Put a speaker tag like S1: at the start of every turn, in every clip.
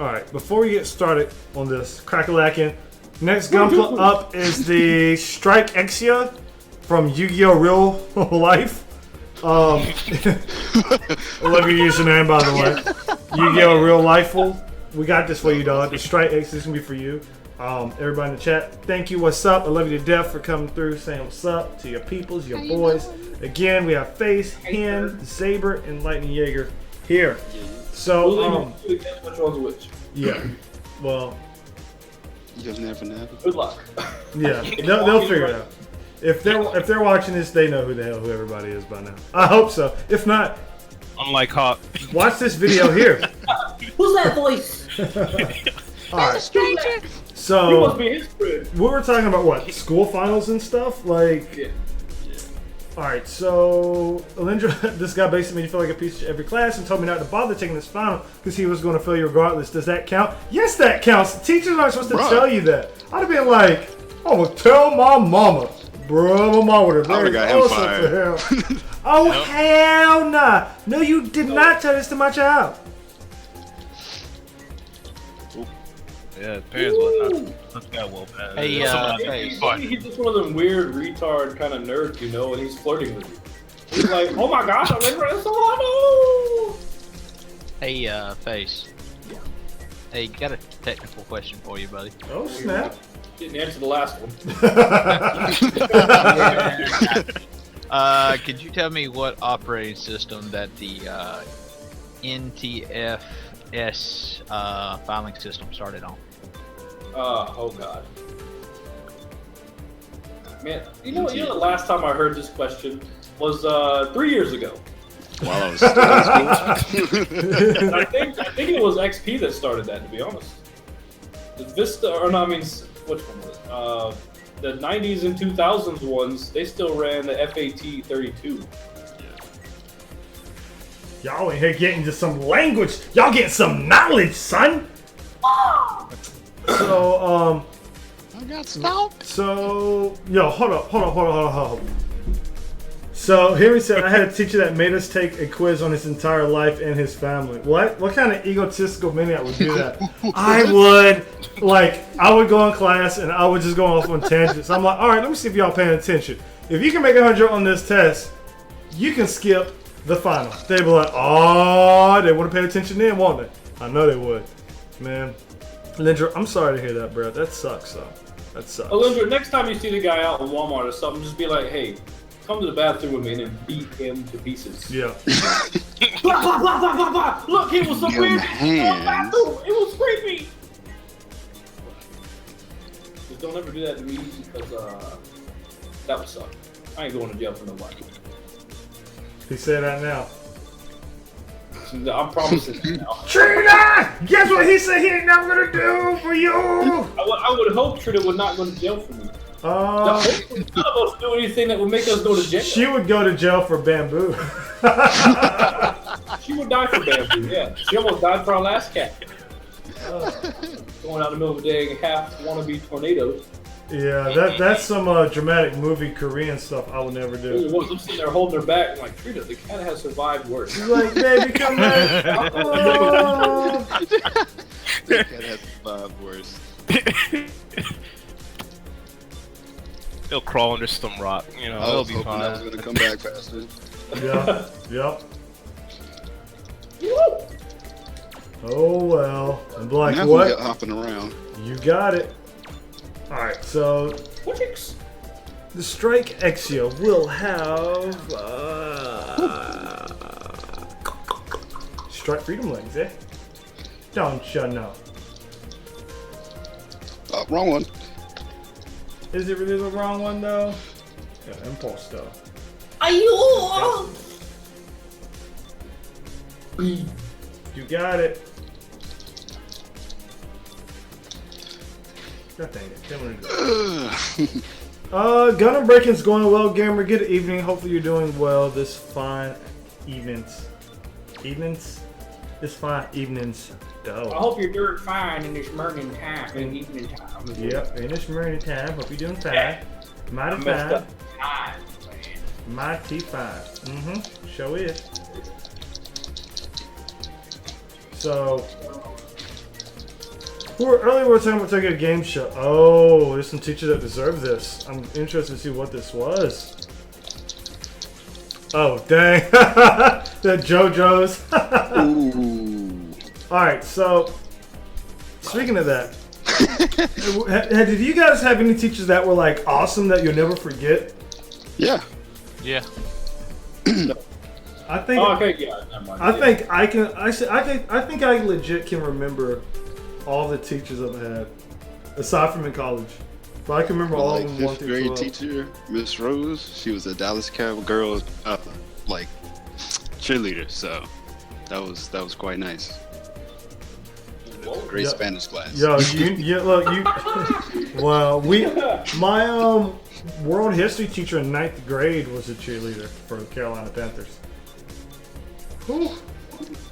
S1: Alright, before we get started on this, crack-a-lackin', next Gunpla up is the Strike Exia from Yu-Gi-Oh! Real Life. I love your username, by the way. Yu-Gi-Oh! Real Lifeful. We got this for you, dog. The Strike Exia is going to be for you. Everybody in the chat, thank you. What's up? I love you to death for coming through, saying what's up to your peoples, your boys. Again, we have Face, Hen, Saber, and Lightning Jaeger here. So,
S2: which one's which?
S1: Yeah. Well,
S3: you just never know.
S2: Good luck.
S1: Yeah, they'll figure it out. If they're watching this, they know who everybody is by now. I hope so. If not,
S4: unlike Hawk,
S1: watch this video here.
S2: Who's that voice?
S1: All right.
S5: A stranger.
S1: So
S2: you must be his friend.
S1: We were talking about what, school finals and stuff, like.
S2: Yeah.
S1: All right, so Alindra, this guy basically made you feel like a piece of every class and told me not to bother taking this final because he was going to fail you regardless. Does that count? Yes, that counts. The teachers aren't supposed to tell you that. I'd have been like, I would tell my mama. Bro, my mama would have
S3: got him fired.
S1: Oh, hell nah. No, you did not tell this to my child.
S4: Yeah, parents was not that well bad.
S2: Hey, he's just one of them weird retard kind of nerds, you know, and he's flirting with you. He's like, oh my gosh, I'm in Solano!
S5: Hey, Face. Yeah. Hey, got a technical question for you, buddy.
S1: Oh, snap.
S2: Didn't answer the last one.
S5: Could you tell me what operating system that the NTFS filing system started on?
S2: Oh god. Man, you know the last time I heard this question was 3 years ago.
S3: While I was still in school.
S2: I think it was XP that started that, to be honest. The Vista, or no, I mean, which one was it? The 90s and 2000s ones, they still ran the FAT 32.
S1: Y'all in here getting just some language. Y'all getting some knowledge, son. So,
S3: I got stalked.
S1: So, yo, hold up. So, here he said, I had a teacher that made us take a quiz on his entire life and his family. What kind of egotistical maniac would do that? I would go in class and I would just go off on tangents. I'm like, all right, let me see if y'all paying attention. If you can make 100 on this test, you can skip the final. They'd be like, oh, they would have paid attention then, won't they? I know they would. Man. Lindra, I'm sorry to hear that, bro. That sucks, though. That sucks.
S2: Lindra, next time you see the guy out in Walmart or something, just be like, hey, come to the bathroom with me and then beat him to pieces.
S1: Yeah.
S2: Blah, blah, blah, blah, blah, blah. Look, he was so weird. It was creepy. Just don't ever do that to me because that would suck. I ain't going to jail for nobody.
S1: He said that now.
S2: I'm promising that now.
S1: Trina! Guess what he said he ain't never gonna do for you?
S2: I would hope Trina would not go to jail for me. None of us do anything that would make us go to jail.
S1: She would go to jail for bamboo.
S2: She would die for bamboo, yeah. She almost died for our last cat. Going out in the middle of the day and half wannabe tornadoes.
S1: Yeah, that's some dramatic movie Korean stuff I would never do.
S2: I'm sitting there holding her back. I'm like, Trina, the cat has survived worse.
S1: She's like, baby, come back. Oh.
S3: The cat has survived worse.
S4: He'll crawl under some rock, you know.
S3: I was
S4: He'll be
S3: hoping
S4: fine.
S3: I was gonna come back faster.
S1: Yep. Oh well. And like
S3: now
S1: what?
S3: Hopping around.
S1: You got it. Alright, so the Strike Exia will have Strike Freedom Legs, eh? Don't you know?
S3: Oh, wrong one.
S1: Is it really the wrong one though? Yeah, Impulse though. You got it. God dang it. Gundam breaking's going well, gamer. Good evening. Hopefully you're doing well this fine evenings. This fine evenings. Though.
S2: I hope you're doing fine in this morning time and evening time.
S1: Yep, in this morning time. Hope you're doing fine.
S2: Yeah.
S1: Mighty fine. Mighty fine. Show is. So, Earlier we were talking about taking a game show. Oh, there's some teachers that deserve this. I'm interested to see what this was. Oh, dang. The JoJo's.
S3: Ooh.
S1: Alright, so, speaking of that, did you guys have any teachers that were like awesome that you'll never forget?
S3: Yeah.
S5: Yeah.
S1: I think.
S2: Oh, okay, yeah, never mind.
S1: I think I can. I think I legit can remember all the teachers I've had, aside from in college. But I can remember all
S3: Like
S1: of them. 1
S3: fifth
S1: through
S3: grade
S1: 12.
S3: teacher, Miss Rose. She was a Dallas Cowgirls like cheerleader, so that was quite nice. Great
S1: Yeah.
S3: Spanish class.
S1: Yo, look, well, my world history teacher in 9th grade was a cheerleader for the Carolina Panthers. Whew.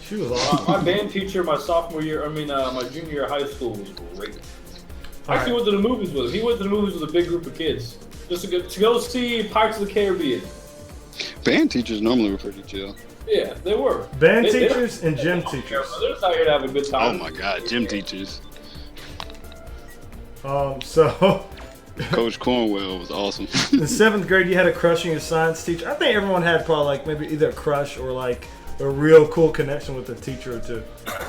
S1: She was awesome.
S2: My band teacher, my sophomore year, my junior year of high school was great.
S1: All
S2: Actually,
S1: right.
S2: went to the movies with him. He went to the movies with a big group of kids just to go see Pirates of the Caribbean.
S3: Band teachers normally were pretty chill.
S2: Yeah, they were.
S1: Band
S2: They
S1: teachers and gym
S2: don't care,
S1: teachers.
S2: bro. They're just out here to have a good
S3: Oh
S2: time.
S3: my God, gym teachers.
S1: So
S3: Coach Cornwell was awesome.
S1: in 7th grade, you had a crush on your science teacher. I think everyone had probably like maybe either a crush or like a real cool connection with a teacher or two.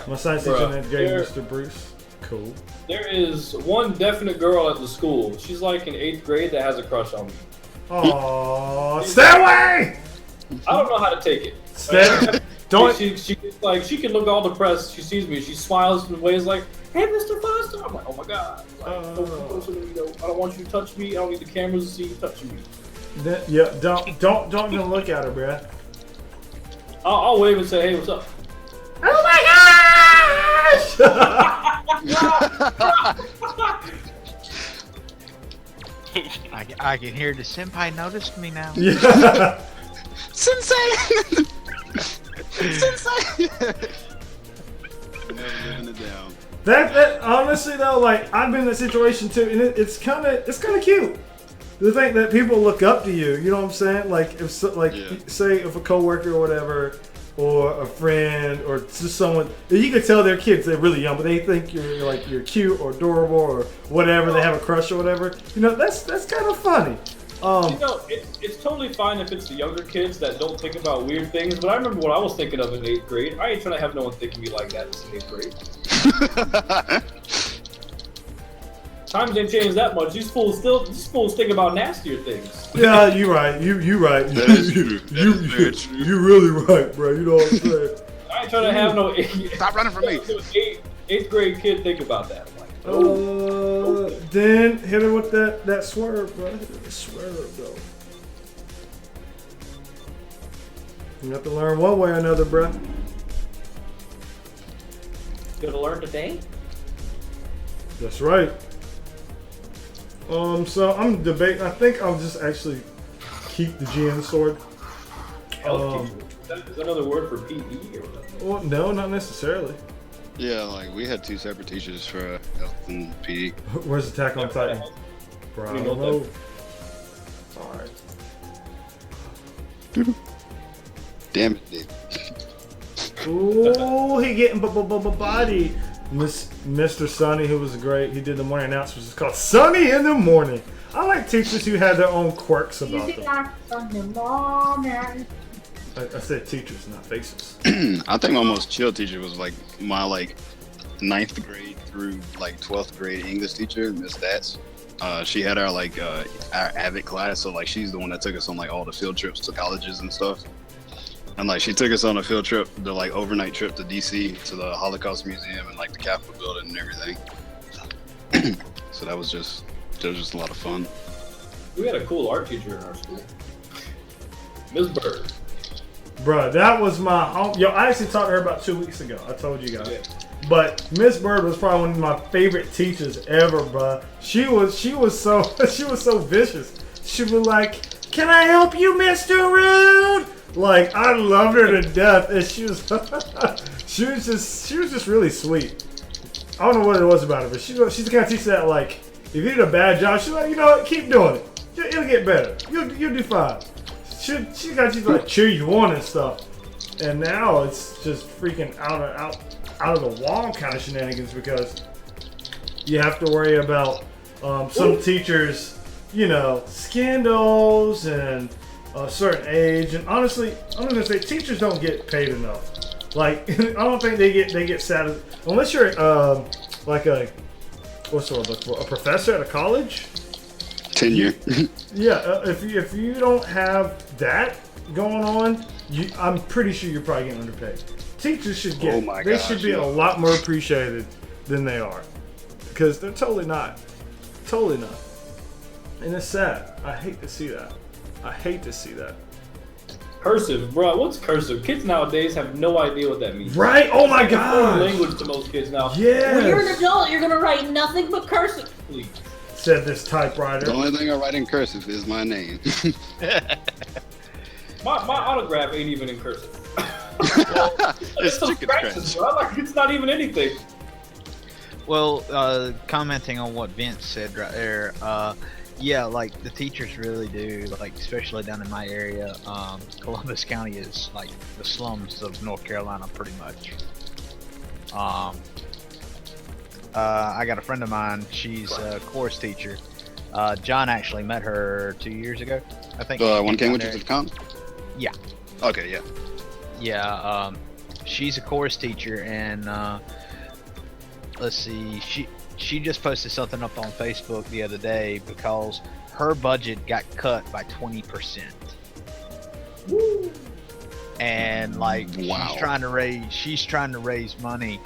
S1: My science teacher in 9th grade, Mr. Bruce. Cool.
S2: There is one definite girl at the school. She's like in 8th grade that has a crush on me.
S1: Aww, stay away!
S2: I don't know how to take it.
S1: Stay. Don't.
S2: She like she can look all depressed. She sees me. She smiles in ways like, "Hey, Mr. Foster." I'm like, "Oh my God! Like, I don't want you to touch me. I don't need the cameras to see you touching me."
S1: Yeah, don't even look at her, bruh.
S2: I'll wave and say, "Hey, what's up?"
S1: Oh my gosh!
S5: I can hear the senpai noticed me now.
S1: Yeah.
S3: Sensei! Sensei! Never living it down.
S1: That honestly though, like I've been in that situation too, and it's kind of cute. To think that people look up to you, you know what I'm saying? Like if say if a coworker or whatever, or a friend, or just someone you can tell they're kids, they're really young, but they think you're cute or adorable or whatever. They have a crush or whatever. You know that's kind of funny.
S2: You know, it's totally fine if it's the younger kids that don't think about weird things, but I remember what I was thinking of in 8th grade. I ain't trying to have no one thinking me like that in 8th grade. Times ain't changed that much. These fools think about nastier things.
S1: Yeah, you're right. You right.
S3: That is true. That is very true.
S1: You really right, bro. You know what I'm saying?
S2: I ain't trying to have no
S3: Stop running from me.
S2: 8th grade kid think about that. I'm like,
S1: Then hit her with that swerve, bro. Hit her with the swerve, though. You have to learn one way or another, bro.
S2: gonna learn today?
S1: That's right. So I'm debating. I think I'll just actually keep the GM sword.
S2: Health teacher. Is that another word for PE or what?
S1: Well, no, not necessarily.
S3: Yeah, like we had 2 separate teachers for health and PE.
S1: Where's Attack on Titan? Bro, I
S2: You
S1: don't
S2: know
S1: know. Alright.
S3: Damn it, Dave.
S1: Ooh, he getting body. Mr. Sonny, who was great. He did the morning announcements. It's called Sunny in the Morning. I like teachers who had their own quirks about them. I said teachers, not faces.
S3: I think my most chill teacher was like my 9th grade through 12th grade English teacher, Miss Stats. She had our our AVID class, so she's the one that took us on all the field trips to colleges and stuff. And she took us on a field trip, the overnight trip to DC to the Holocaust Museum and the Capitol building and everything. So that was just a lot of fun.
S2: We had a cool art teacher in our school. Ms. Bird.
S1: Bruh, that was my home. Yo, I actually talked to her about 2 weeks ago. I told you guys.
S2: Yeah.
S1: But Miss Bird was probably one of my favorite teachers ever, bruh. She was so vicious. She was like, "Can I help you, Mr. Rude?" I loved her to death, and she was she was just really sweet. I don't know what it was about her, but she's the kind of teacher that if you did a bad job, she's like, you know what, keep doing it. It'll get better. You'll do fine. She got you to cheer you on and stuff. And now it's just freaking out of the wall kind of shenanigans because You have to worry about some teachers, you know, scandals and a certain age. And honestly, I'm gonna say teachers don't get paid enough. Like, I don't think they get satisfied unless you're like a what's the word? A professor at a college.
S3: Tenure.
S1: Yeah, if you don't have that going on, I'm pretty sure you're probably getting underpaid. Teachers should get.
S3: Oh my
S1: they
S3: gosh,
S1: should be
S3: yeah.
S1: a lot more appreciated than they are, because they're totally not. Totally not. And it's sad. I hate to see that. I hate to see that.
S2: Cursive, bro. What's cursive? Kids nowadays have no idea what that means.
S1: Right? Oh my
S2: It's a foreign
S1: god.
S2: language to most kids now.
S1: Yes.
S6: When you're an adult, you're gonna write nothing but cursive.
S2: Please.
S1: Said this typewriter.
S3: The only thing I write in cursive is my name.
S2: My autograph ain't even in cursive.
S3: It's
S2: some
S3: chicken
S2: scratches,
S3: scratch.
S2: bro. Like, it's not even anything.
S5: Well, commenting on what Vince said right there, yeah, like the teachers really do, like especially down in my area. Columbus County is like the slums of North Carolina, pretty much. I got a friend of mine. She's a chorus teacher. John actually met her 2 years ago, I think.
S3: One came
S5: down
S3: with you
S5: there.
S3: to the con?
S5: Yeah.
S3: Okay, yeah.
S5: Yeah, she's a chorus teacher, and let's see, she just posted something up on Facebook the other day because her budget got cut by 20%.
S2: Woo.
S5: And like
S3: Wow.
S5: she's trying to raise money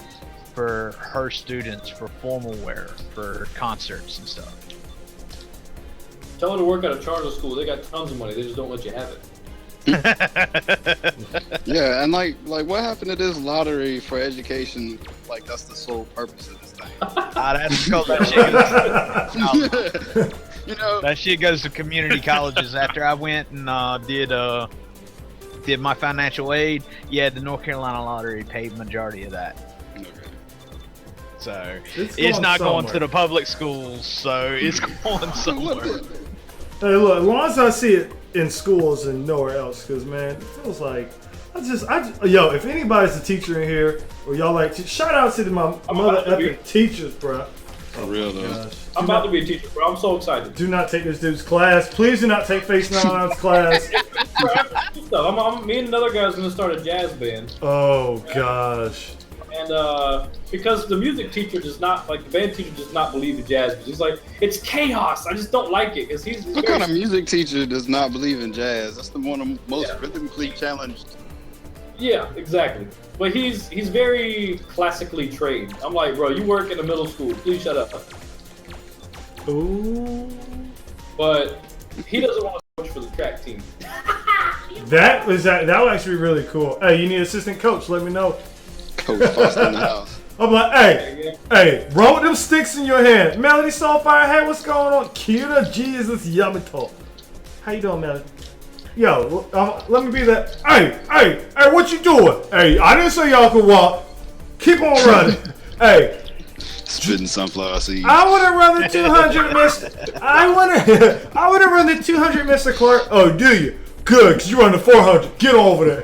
S5: for her students for formal wear for concerts and stuff.
S2: Tell her to work at a charter school. They got tons of money. They just don't let you have it.
S3: Yeah, and like what happened to this lottery for education? Like that's the sole purpose of this thing.
S5: That's because that shit goes,
S3: You know,
S5: that shit goes to community colleges. After I went and did my financial aid, yeah, the North Carolina lottery paid majority of that.
S3: okay.
S5: So
S1: It's
S5: it's
S1: going
S5: not going to
S1: somewhere.
S5: the public schools, so it's going somewhere.
S1: Hey, look, as long as I see it in schools and nowhere else, because man, it feels like yo, if anybody's a teacher in here, or y'all like, shout out to my mother
S2: about to be.
S1: epic teachers, bro.
S3: For real though.
S1: Gosh.
S2: I'm about to be a teacher, bro. I'm so excited.
S1: Do not take this dude's class. Please do not take Face 99's class.
S2: Me and another guy's gonna start a jazz band,
S1: Oh gosh.
S2: and because the music teacher does not, like, the band teacher does not believe in jazz. He's like, it's chaos. I just don't like it because he's
S3: What
S2: very
S3: kind of music teacher does not believe in jazz? That's the one of the most
S2: Yeah.
S3: rhythmically challenged.
S2: Yeah, exactly. But he's very classically trained. I'm like, bro, you work in a middle school. Please shut up.
S1: Ooh.
S2: But he doesn't want to coach for the track team.
S1: That would actually be really cool. Hey, you need assistant coach? Let me know.
S3: Coach Foster in the house.
S1: I'm like, hey, roll with them sticks in your hand. Melody Soulfire, hey, what's going on? Kira Jesus Yamato. How you doing, Melody? Yo, let me be that. Hey, what you doing? Hey, I didn't say y'all could walk. Keep on running. Hey,
S3: Spitting sunflower seeds.
S1: I want to run the 200, Mr. I want to run the 200, Mr. Clark. Oh, do you? Good, because you run the 400. Get over there.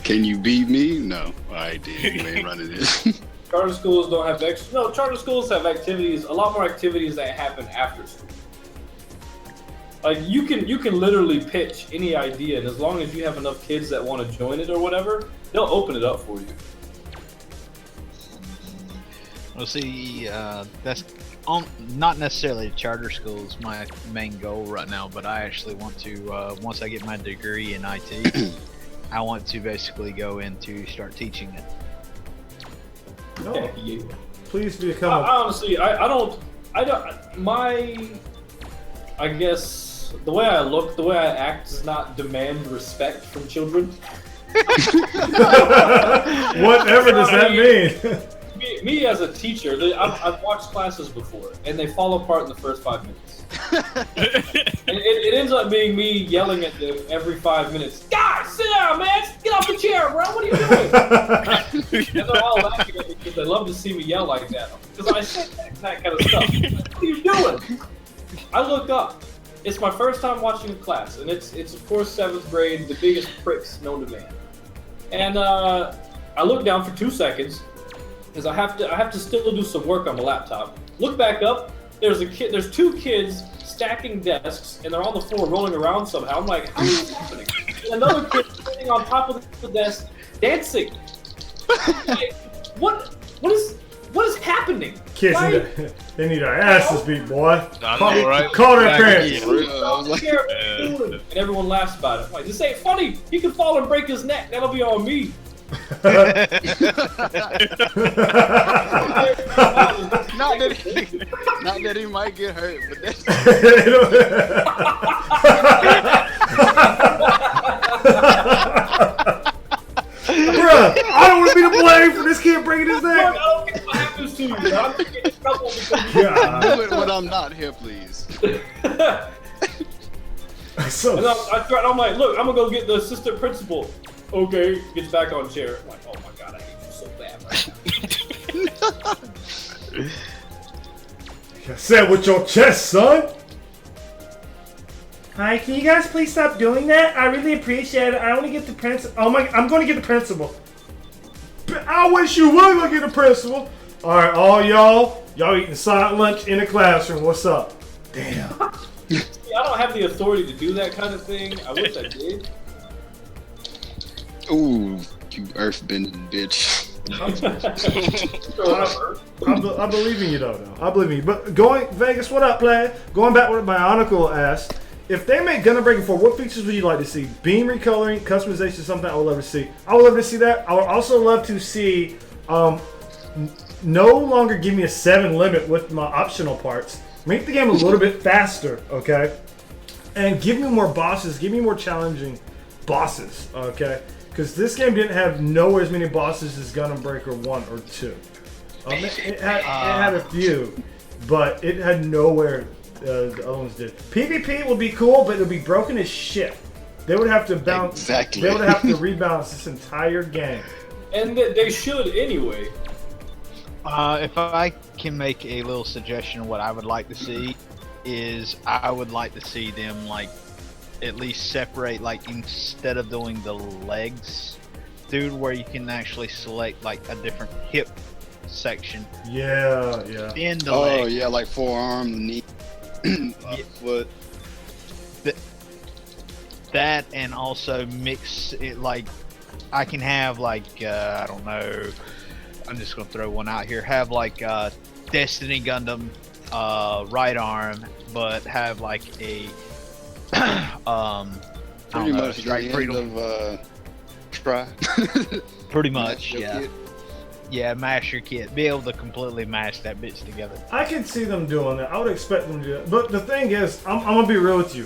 S3: Can you beat me? No, I did. You ain't running it.
S2: Charter schools don't have charter schools have activities, a lot more activities that happen after school. Like you can literally pitch any idea, and as long as you have enough kids that want to join it or whatever, they'll open it up for you.
S5: Well, see, that's not necessarily charter schools my main goal right now, but I actually want to, once I get my degree in IT, I want to basically go into start teaching it.
S1: No,
S2: Yeah.
S1: please
S2: I
S1: become
S2: honestly, I guess the way I look, the way I act does not demand respect from children.
S1: Whatever does that mean?
S2: Me as a teacher, I've watched classes before, and they fall apart in the first 5 minutes. And it ends up being me yelling at them every 5 minutes. Guys, sit down, man! Get off the chair, bro! What are you doing? And they're all laughing at me because they love to see me yell like that. Because I say that kind of stuff. What are you doing? I look up. It's my first time watching a class, and it's of course 7th grade, the biggest pricks known to man. And I look down for 2 seconds, because I have to still do some work on my laptop. Look back up. There's 2 kids stacking desks, and they're on the floor rolling around somehow. I'm like, how is this happening? And another kid sitting on top of the desk dancing. Like, what is happening?
S1: Kids, they need our asses beat, boy.
S4: I know, right?
S1: Call their parents.
S2: And everyone laughs about it. I'm like, this ain't funny. He could fall and break his neck. That'll be on me.
S3: Not that he might get hurt, but that's
S1: Bruh, I don't want to be the blame for this kid breaking his
S2: I
S1: neck.
S2: don't care what happens to you. I'm gonna get in trouble because
S3: do it when I'm not here, please.
S1: So,
S2: And I'm like, look, I'm gonna go get the assistant principal. Okay, gets back on chair. I'm like, oh my god, I hate you so bad right now.
S1: say it with your chest, son. Hi, can you guys please stop doing that? I really appreciate it. I want to get the principal. Oh my, I'm going to get the principal. I wish you would go get the principal. All right, all y'all eating silent lunch in the classroom. What's up? Damn.
S2: See, I don't have the authority to do that kind of thing. I wish I did.
S3: Ooh, you earthbending bitch.
S1: I believe in you though. I believe in you. But Vegas, what up, player? Going back with what my uncle asked. If they make Gundam Breaking 4, what features would you like to see? Beam recoloring, customization, something I would love to see. I would love to see that. I would also love to see no longer give me a 7 limit with my optional parts. Make the game a little bit faster, okay? And give me more bosses. Give me more challenging bosses, okay? Because this game didn't have nowhere as many bosses as Gundam Breaker 1 or 2. It had a few, but it had nowhere the other ones did. PvP would be cool, but it would be broken as shit. They would have to bounce.
S3: Exactly.
S1: They would have to rebalance this entire game.
S2: And they should anyway.
S5: If I can make a little suggestion of what I would like to see, is I would like to see them like at least separate, like instead of doing the legs, dude, where you can actually select like a different hip section.
S1: Yeah.
S5: In the leg.
S3: Oh yeah, like forearm, knee, foot.
S5: That, and also mix it, like I can have like I don't know, I'm just gonna throw one out here, have like Destiny Gundam right arm, but have like a
S3: Pretty much
S5: Strike
S3: the
S5: Freedom.
S3: end of try.
S5: Pretty much,
S3: Your
S5: yeah.
S3: kid.
S5: Yeah, mash your kit. Be able to completely mash that bitch together.
S1: I can see them doing that. I would expect them to do that. But the thing is, I'm gonna be real with you.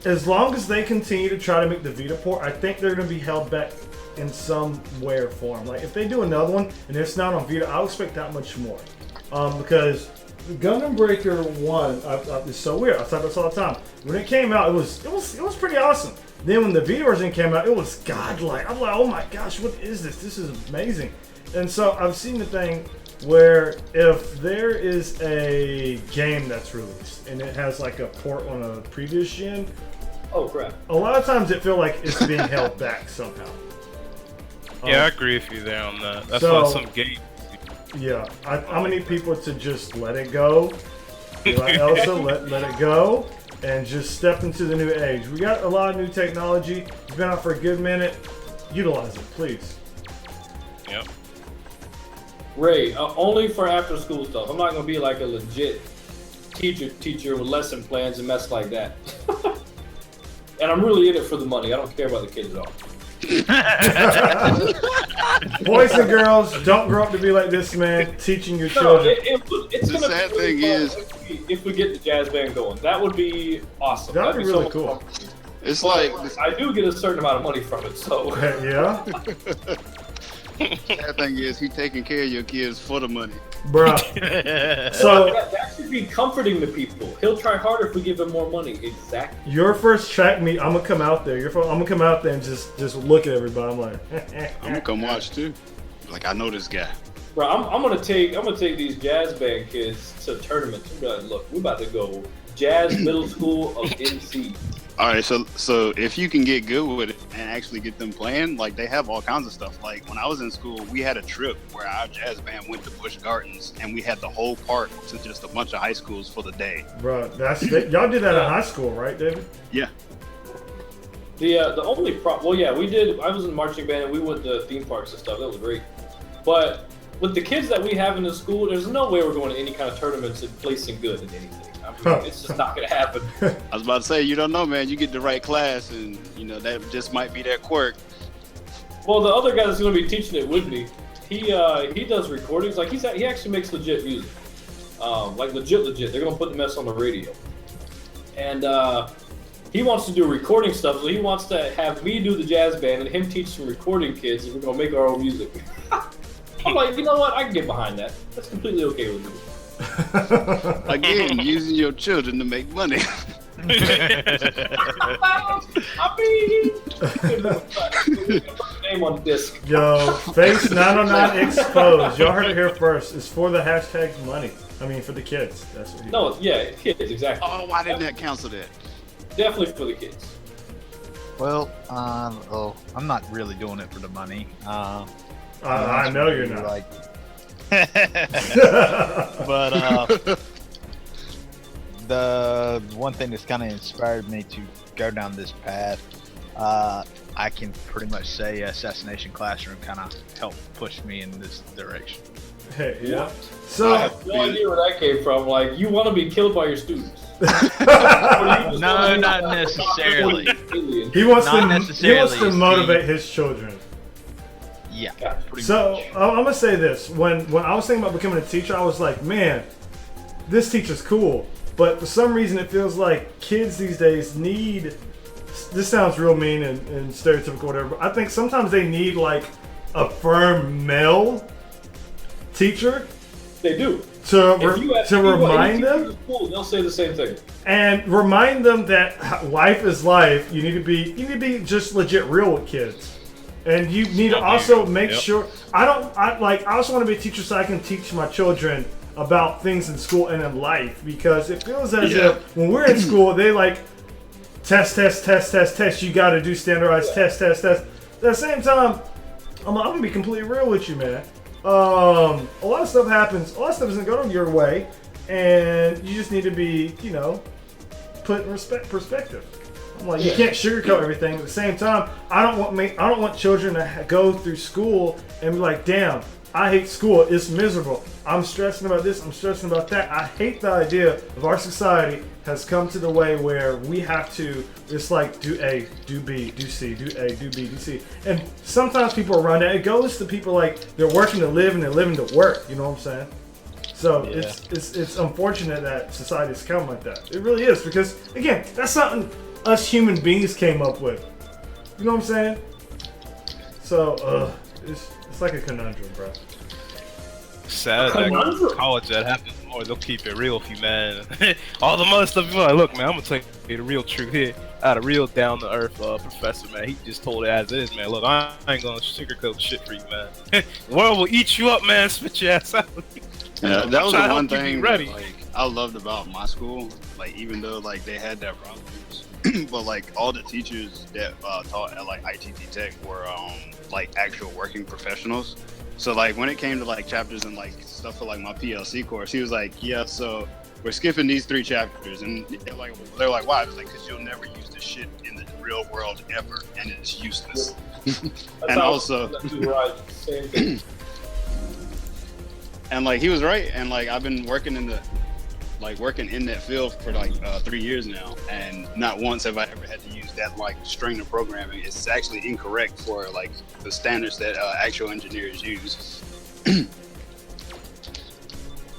S1: As long as they continue to try to make the Vita port, I think they're gonna be held back in some way or form. Like if they do another one and it's not on Vita, I'll expect that much more. Because Gundam Breaker 1 is so weird. I talk about this all the time. When it came out, it was pretty awesome. Then when the Vita version came out, it was godlike. I'm like, oh my gosh, what is this? This is amazing. And so I've seen the thing where if there is a game that's released and it has like a port on a previous gen,
S2: Oh crap.
S1: a lot of times it feels like it's being held back somehow.
S4: Yeah, I agree with you there on that. That's
S1: So-
S4: why some games.
S1: Yeah, I'm gonna need people to just let it go. Be like Elsa, let it go, and just step into the new age. We got a lot of new technology. It's been out for a good minute. Utilize it, please.
S4: Yep.
S2: Ray, only for after school stuff. I'm not gonna be like a legit teacher with lesson plans and mess like that. And I'm really in it for the money. I don't care about the kids at all.
S1: Boys and girls, don't grow up to be like this man, teaching your
S2: No,
S1: children.
S2: it's
S3: The
S2: gonna
S3: sad
S2: be really
S3: thing
S2: fun
S3: is-
S2: if we get the jazz band going. That would be awesome.
S1: That'd be
S2: so
S1: really
S2: much
S1: cool.
S2: fun.
S3: It's like
S2: I do get a certain amount of money from it, so
S1: Yeah,
S3: the sad thing is he taking care of your kids for the money.
S1: bruh. So
S2: that should be comforting to people. He'll try harder if we give him more money. Exactly.
S1: your first track meet, I'm gonna come out there. I'm gonna come out there and just look at everybody. I'm like,
S3: I'm gonna come watch too. Like I know this guy.
S2: Bro, I'm gonna take these jazz band kids to tournaments. And be like, look, we're about to go jazz middle school of NC.
S3: All right, so if you can get good with it and actually get them playing, like they have all kinds of stuff. Like when I was in school, we had a trip where our jazz band went to Busch Gardens, and we had the whole park to just a bunch of high schools for the day.
S1: Bro, y'all did that in high school, right, David?
S3: Yeah.
S2: The only well, yeah, we did. I was in marching band, and we went to theme parks and stuff. That was great. But with the kids that we have in the school, there's no way we're going to any kind of tournaments and placing good in anything. I mean, it's just not going to happen.
S3: I was about to say, you don't know, man. You get the right class, and you know that just might be their quirk.
S2: Well, the other guy that's going to be teaching it with me, he does recordings. Like he actually makes legit music, like legit. They're going to put the mess on the radio, and he wants to do recording stuff. So he wants to have me do the jazz band and him teach some recording kids, and we're going to make our own music. I'm like, you know what? I can get behind that. That's completely okay with me.
S3: Again, using your children to make money.
S2: I mean, name on the disc.
S1: Yo, Face 909 exposed. Y'all heard it here first. It's for the hashtag money. I mean, for the kids. That's what he
S2: No, yeah, kids, exactly.
S3: Oh, why didn't that cancel that?
S2: Definitely for the kids.
S5: Well, I'm not really doing it for the money.
S1: I know you're not.
S5: Like, but the one thing that's kind of inspired me to go down this path, I can pretty much say Assassination Classroom kind of helped push me in this direction.
S1: Hey, yeah.
S2: I
S1: So,
S2: have no idea where that came from. Like, you want to be killed by your students.
S5: No, not necessarily.
S1: he wants
S5: Not
S1: to
S5: necessarily,
S1: motivate his children.
S5: Yeah. Pretty
S1: So
S5: much.
S1: I'm gonna say this: when I was thinking about becoming a teacher, I was like, man, this teacher's cool. But for some reason, it feels like kids these days need. This sounds real mean and stereotypical, whatever. But I think sometimes they need like a firm male teacher
S2: They do.
S1: to
S2: If you
S1: remind
S2: any teacher
S1: them
S2: in school, they'll say the same thing.
S1: and remind them that life is life. You need to be just legit real with kids. And you need to also make sure. I also want to be a teacher so I can teach my children about things in school and in life, because it feels as if when we're in school they like test. You got to do standardized test. At the same time, I'm gonna be completely real with you, man. A lot of stuff happens. A lot of stuff doesn't go your way, and you just need to be, put in perspective. I'm like, you can't sugarcoat everything. At the same time, I don't want children to go through school and be like, damn, I hate school. It's miserable. I'm stressing about this. I'm stressing about that. I hate the idea of our society has come to the way where we have to just like do A, do B, do C, do A, do B, do C. And sometimes people around that, it goes to people like they're working to live and they're living to work. You know what I'm saying? So it's unfortunate that society has come like that. It really is, because again, that's something us human beings came up with. You know what I'm saying? So it's like a conundrum, bro.
S4: Sad that college that happens more. They'll keep it real with you, man. All the other stuff, you're like, look, man, I'm gonna tell you the real truth here. I had a real down to earth professor, man. He just told it as it is, man. Look, I ain't gonna sugarcoat shit for you, man. The world will eat you up, man. Spit your ass out.
S3: Yeah, that was the one
S4: you
S3: thing
S4: ready.
S3: that, like, I loved about my school. Like, even though like they had their problems, but like all the teachers that taught at like ITT Tech were like actual working professionals. So like when it came to like chapters and like stuff for like my PLC course, he was like, yeah, so we're skipping these 3 chapters, and they're like, why? I was like, because you'll never use this shit in the real world ever, and it's useless. And also,
S2: same thing.
S3: and like he was right, and like I've been working in that field for like 3 years now, and not once have I ever had to use that like string of programming. It's actually incorrect for like the standards that actual engineers use,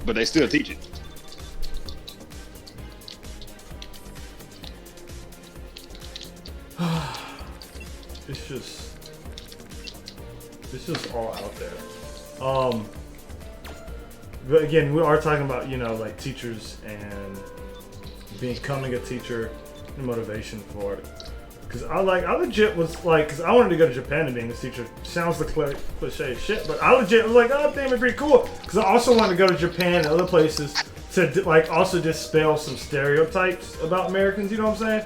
S3: but they still teach it.
S1: It's just all out there. But again, we are talking about, like teachers and becoming a teacher and motivation for it. Because I legit was like, because I wanted to go to Japan and being a teacher. Sounds like cliche as shit, but I legit was like, oh damn, it's pretty cool. Because I also wanted to go to Japan and other places to like also dispel some stereotypes about Americans. You know what I'm saying?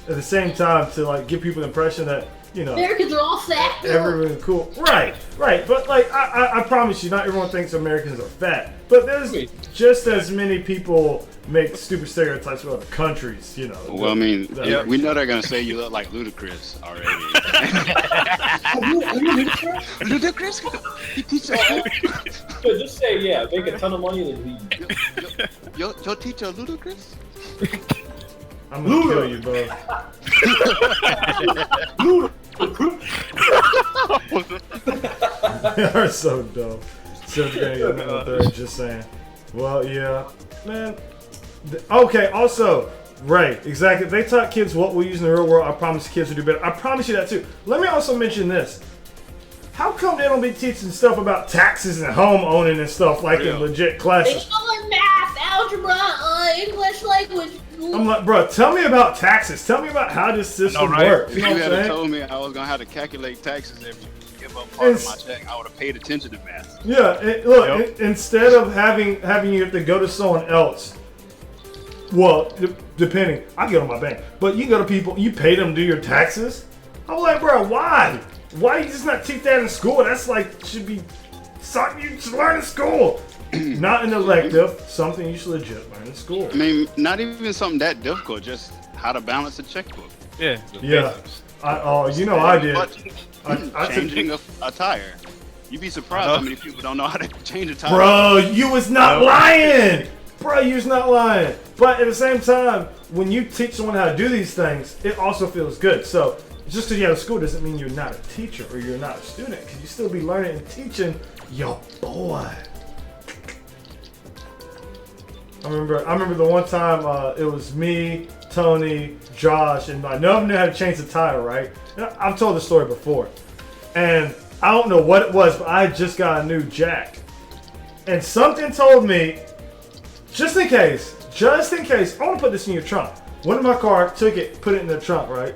S1: At the same time, to like give people the impression that
S6: Americans are all fat.
S1: everyone's cool. Right. But like I promise you, not everyone thinks Americans are fat. But there's just as many people make stupid stereotypes about other countries.
S3: Well, I mean, we know they're gonna say you look like Ludacris already. Ludacris? He teaches
S2: So just say make a ton of money and then leave.
S3: Your teacher Ludacris?
S1: I'm gonna kill you, bro. You're so dumb. Just saying. Well, yeah, man. Okay, also, right, exactly. If they taught kids what we use in the real world, I promise kids will do better. I promise you that too. Let me also mention this. How come they don't be teaching stuff about taxes and home owning and stuff like in legit
S6: They
S1: classes?
S6: go in math, algebra, English language.
S1: I'm like, bro, tell me about taxes. Tell me about how this system works.
S3: If you had told me I was gonna have to calculate taxes every give up part of my check, I would have paid attention to math.
S1: Yeah, look, instead of having you have to go to someone else, well, depending, I get on my bank, but you go to people, you pay them to do your taxes. I'm like, bro, why? Why you just not teach that in school? That's like should be something you should learn in school. Not an elective, something you should legit learn in school.
S3: I mean, not even something that difficult, just how to balance a checkbook.
S4: Yeah.
S1: I did.
S3: Changing a tire. You'd be surprised how many people don't know how to change a tire.
S1: Bro, you was not lying. Bro, you was not lying. But at the same time, when you teach someone how to do these things, it also feels good. So just because you have a school doesn't mean you're not a teacher or you're not a student, because you still be learning and teaching your boy. I remember the one time it was me, Tony, Josh, and none of them knew how to change the tire, right? And I've told the story before. And I don't know what it was, but I had just got a new jack. And something told me, just in case, I want to put this in your trunk. Went in my car, took it, put it in the trunk, right?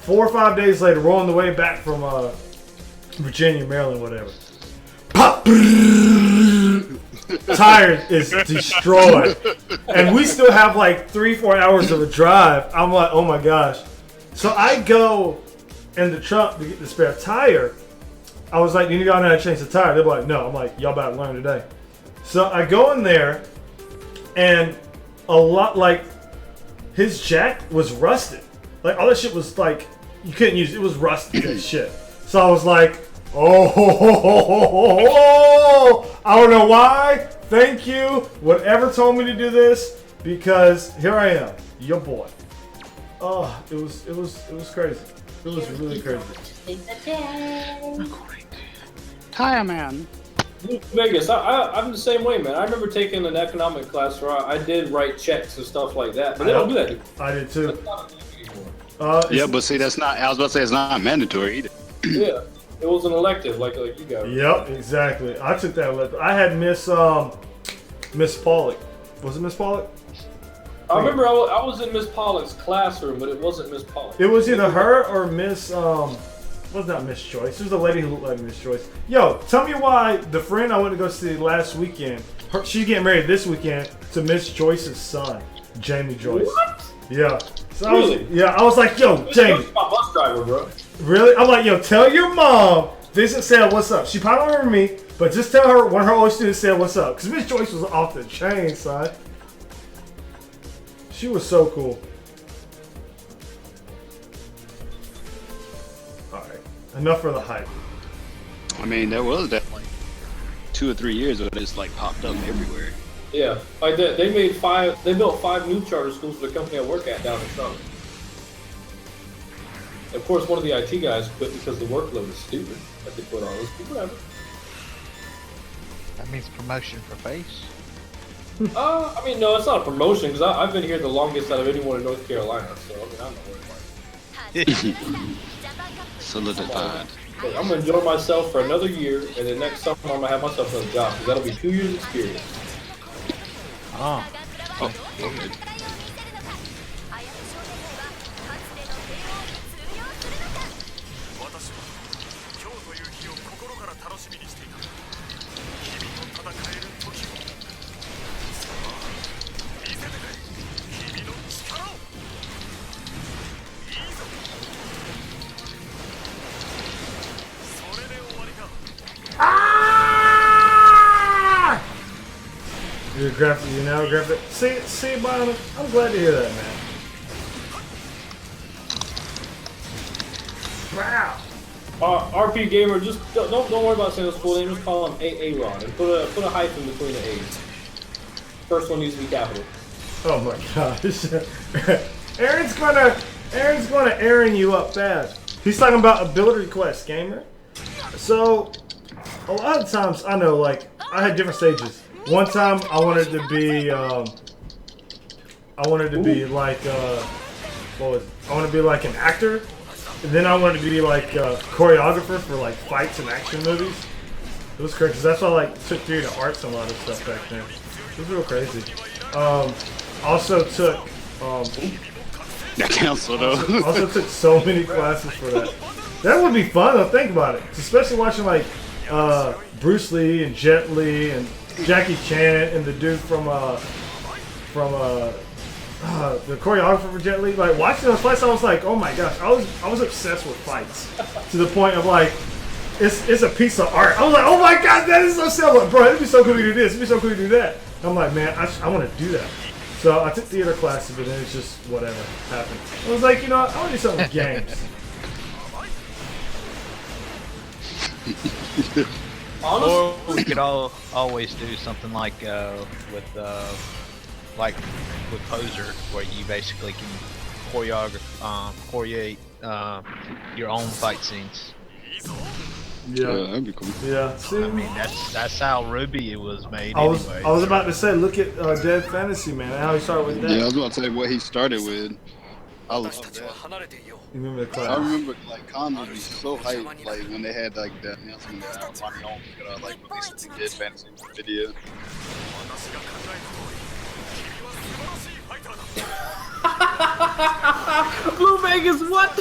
S1: 4 or 5 days later, rolling the way back from Virginia, Maryland, whatever. Pop! Tire is destroyed. And we still have like 3-4 hours of a drive. I'm like, oh my gosh. So I go in the trunk to get the spare tire. I was like, you need to know how to change the tire. They're like, no. I'm like, y'all about to learn today. So I go in there, and a lot, like, his jack was rusted. Like, all that shit was like, you couldn't use it. It was rusted as shit. So I was like, I don't know why. Thank you. Whatever told me to do this, because here I am, your boy. Oh, it was crazy. It was really crazy.
S3: Tire man.
S2: Vegas, I'm the same way, man. I remember taking an economic class where I did write checks and stuff like that, but they don't do that anymore.
S1: I did too.
S2: That's not a thing anymore.
S3: Yeah, but see, that's not. I was about to say it's not mandatory either.
S2: Yeah. It was an elective, like you got.
S1: Yep, exactly. I took that elective. I had Miss Pollock. Was it Miss Pollock?
S2: I remember I was in Miss Pollock's classroom, but it wasn't Miss Pollock.
S1: It was either her or Miss was not Miss Choice. There was a lady who looked like Miss Choice. Yo, tell me why the friend I went to go see last weekend, she's getting married this weekend to Miss Joyce's son, Jamie Joyce.
S2: What?
S1: Yeah. So
S2: Really?
S1: I was like, yo, Jamie.
S2: He's my bus driver, bro.
S1: Really? I'm like, yo, tell your mom Vincent said what's up. She probably don't remember me, but just tell her one of her old students said what's up. Because Miss Joyce was off the chain, son. She was so cool. Alright. Enough for the hype.
S3: I mean, there was that like 2 or 3 years where it's like popped up everywhere.
S2: Yeah, like they built 5 new charter schools for the company I work at down in Charlotte. Of course, one of the IT guys quit because the workload is stupid that they put on us. But whatever.
S5: That means promotion for face.
S2: I mean, no, it's not a promotion because I've been here the longest out of anyone in North Carolina, so I mean, I'm not worried about it.
S3: Solidified.
S2: Look, I'm gonna enjoy myself for another year, and then next summer I'm gonna have myself another job because that'll be 2 years experience.
S5: Oh.
S3: Oh, okay.
S1: graphic, you now graphic. See, Bono, I'm glad to hear that, man. Wow.
S2: RP Gamer, just don't worry about saying his full name. Just call him A-Rod and put a hyphen between the A's. First one needs to be capital.
S1: Oh my gosh. Aaron's gonna Aaron you up bad. He's talking about ability request, gamer. So a lot of times I know, like, I had different stages. One time I wanted to be like what was it? I wanted to be like an actor. And then I wanted to be like a choreographer for like fights and action movies. It was crazy. That's why I like took theater arts and a lot of stuff back then. It was real crazy. Also took
S3: That counts though.
S1: also took so many classes for that. That would be fun though. Think about it. Especially watching like Bruce Lee and Jet Li and Jackie Chan and the dude from the choreographer for Jet Li. Like watching those fights, I was like, oh my gosh, I was obsessed with fights to the point of like, it's a piece of art. I was like, oh my god, that is so simple, like, bro. It'd be so cool to do this. It'd be so cool to do that. And I'm like, man, I want to do that. So I took theater classes, but then it's just whatever happened. I was like, you know what? I want to do something with games.
S5: Or we could always do something like with Poser, where you basically can choreograph your own fight scenes.
S1: Yeah,
S3: that'd be cool.
S1: Yeah, see,
S5: I mean that's how Ruby was made.
S1: I was
S5: anyway.
S1: about to say, look at Dead Fantasy, man. How he started with that.
S3: Yeah, I was about to say what he started with. I love that.
S1: You remember the class?
S3: I remember like Con would be so hyped like when they had like that announcement that Ronnie Holmes could like release the Dead Fantasy video.
S2: Blue Vegas, what?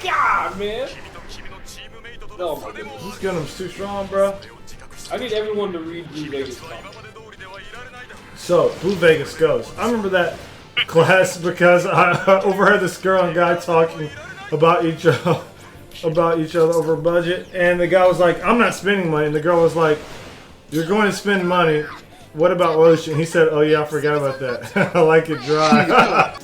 S2: God, man. Oh my goodness.
S1: This Gundam's too strong, bro.
S2: I need everyone to read Blue Vegas comics.
S1: So, Blue Vegas goes. I remember that class because I overheard this girl and guy talking about each other over budget, and the guy was like, "I'm not spending money," and the girl was like, "You're going to spend money. What about lotion?" He said, "Oh yeah, I forgot about that. I like it dry."